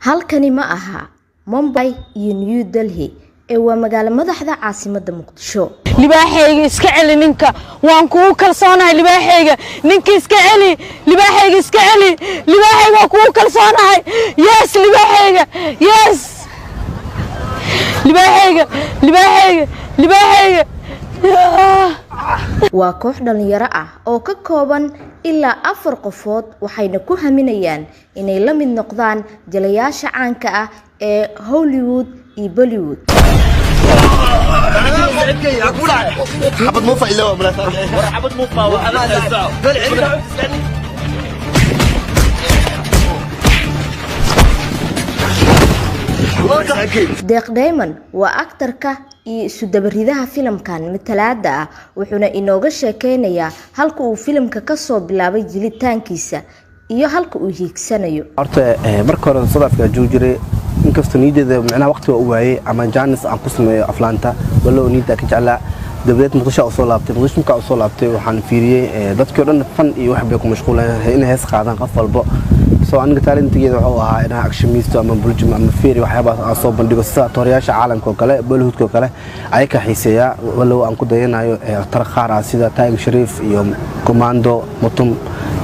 halkani ma aha Mumbai iyo New Delhi ee waa magaalo madaxda caasimadda Muqdisho. libaaxayga iska celi ninka waan ku kalsoonahay libaaxayga ninka iska celi libaaxayga iska celi libaaxayga ku kalsoonahay yes libaaxayga yes libaaxayga waa koox dhalinyaro ah oo ka kooban ilaa 4 qofood waxayna ku haminayaan inay la mid noqdaan jalayaasha caanka ah ee Hollywood iyo Bollywood. حبط موفى إلا هو حبط موفى Deeq Diamond waa aktarka iyo isudabaridaha filimkan matalaada ah wuxuuna inooga sheekeynayaa halka uu filimka ka soo bilaabay jilitaankiisa iyo halka uu hiigsanayo. horta marka hore sadafka joojire inkastoo niideeda macnaha waqtiga uu waayay ama jaanis aan ku sameeyo aflaanta wala niida ka jeclaa dawladda Muqdisho soo laabtay waxaan fiiriyay dadkii dhan fan iyo wax bay ku mashquulayeen inay hees qaadaan qof walba soo aniga talentigeeda wuxuu ahaa inaan actionisto ama bulshada ama fiiri waxyaabo soo bandhigo sida tooriyaasha caalamka oo kale Bollywoodka kale ay ka xiiseeyaa wala aan ku dayanayo tarqaar sida Tiger Shariif iyo Commando Mutum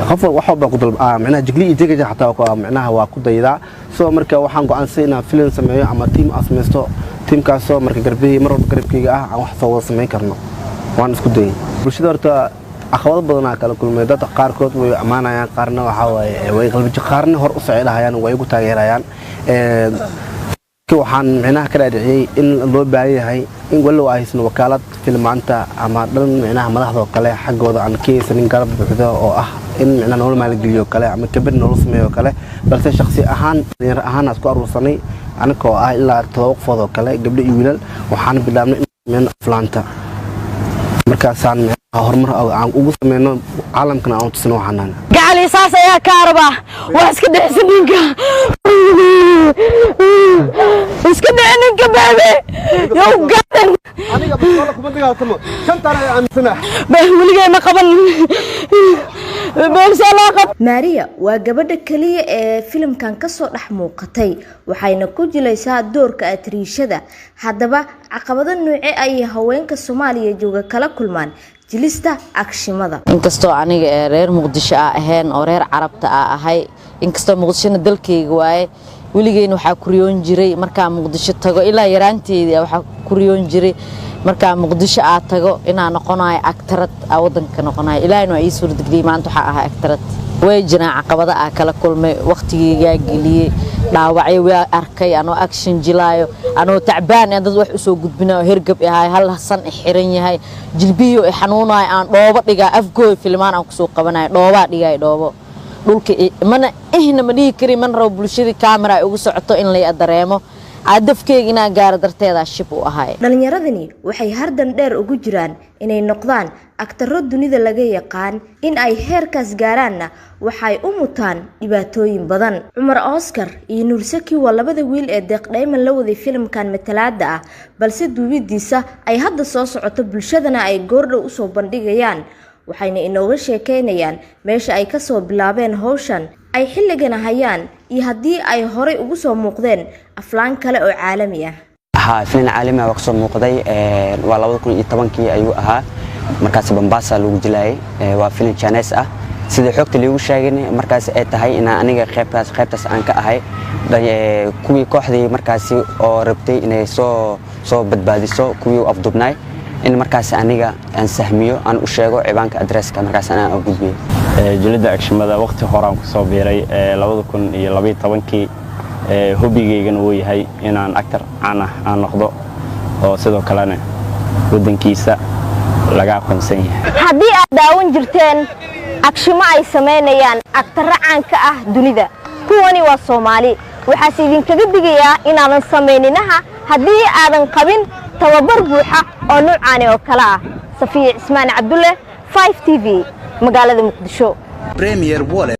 qof waxa baa ku dalbaa macnaha jigli idiga xataa waa macnaha waa ku dayda soo marka waxaan go'aansaday inaan film sameeyo ama team asmeesto teamkaas soo marka garbihi mar walba garabkayga ah aan wax soo sameyn karno waan isku dayay bulshada horta aqoon badan kala kulmay dad qaarkood way amaanayaan qaarna waxa way qalbi qaarna hor u socdahayaan way ugu taageerayaan waxaan macnaha ka dhaadhiciyay in loo baahan yahay in walow ay haysan wakaalad filmaanta ama dhan macnaha madaxda kale xaqooda aan keensan garab buuxda oo ah in macnaha nolol maalgeliyo kale ama kabad nolol sameeyo kale balse shakhsi ahaan dhalinyaro ahaan aad ku aruursanay anagoo ah ilaa 7 qofood oo kale gabdho iyo wiilal waxaan bilaabnay in aflaanta markaasaan horumar aan ugu sameeyno caalamkana aan tusno waxaan gacali saas ayaa ka arba wax iska dhixsan ninka iska dhixninka baabe yow gadan aniga boqol kuma dagaaltamo shantan ay aaminsanaa weligay ma qaban Maria waa gabadha kaliya ee filimkan ka soo dhex muuqatay waxayna ku jilaysaa doorka atriishada haddaba caqabado nooce ay haweenka Soomaaliya jooga kala kulmaan jilista akshimada inkastoo aniga reer Muqdisho ahayn oo reer Carabta ahay inkastoo Muqdisho dalkayga waaye weligeen waxa kuriyoon jiray marka Muqdisho tago ilaa yaraanteedii waxa kuriyoon jiray marka Muqdisho aad tago inaan noqonaay aktarad wadanka noqonaay ilaahna ay suurtageliyay maanta waxa ahaa aktarad way jiraan caqabada kala kulmay waqtigiga geliyay dhaawacyo way arkay anoo action jilaayo anoo tacbaan dad wax u soo gudbinaa hergab yahay hal san xiran yahay jilbiyo xanuunaay aan dhoobo dhigaa afgooy filmaan aan ku soo qabanaay dhooba dhigay dhoobo dhulka mana ma dhigi kari man rabo bulshada camera ay ugu socoto in la dareemo adafkeega inaan gaar darteeda shib u ahay dhalinyaradani waxay hardan dheer ugu jiraan inay noqdaan aktarro dunida laga yaqaan in ay heerkaas gaaraanna waxay u mutaan dhibaatooyin badan Umar Oscar iyo Nur Saki waa labada wiil ee Deeq Diamond la waday filimkan matalaada ah balse duubidiisa ay hadda soo socoto bulshadana ay goordhow u soo bandhigayaan waxayna inooga sheekeynayaan meesha ay ka soo bilaabeen hawshan ay xilligan hayaan iyo hadii ay hore ugu soo muuqdeen aflaan kale oo caalami ah فيلم عالمي وقصة مقضي ولا وذكر يتبنكي أيوة مركز بمباسة لو جلاي وفيلم شانس سيد حكت اللي وشايني مركز هاي إن أنا خيبتاس أنك هاي كوي كحدي مركزي أو ربتي إن سو بدبادي سو كوي أفضبناي إن مركز أنا أنسهميو أنا أشياء عبانك أدرس كمركز أنا أقول بيه جلد أكشن ماذا وقت هرام كصابيري لو ذكر يلبي طبنكي hobigaygan uu yahay inaan aktar aan noqdo oo sidoo kalena wadankiisa laga aqoonsan yahay hadii aad daawan jirteen akshimo ay sameynayaan aktarra caanka ah dunida kuwani waa Soomaali waxa idinkaga digayaa inaadan sameyninaha hadii aadan qabin tababar buuxa oo noocan oo kala ah Safiya Ismaan Cabdulle 5TV magaalada Muqdisho Premier Wallet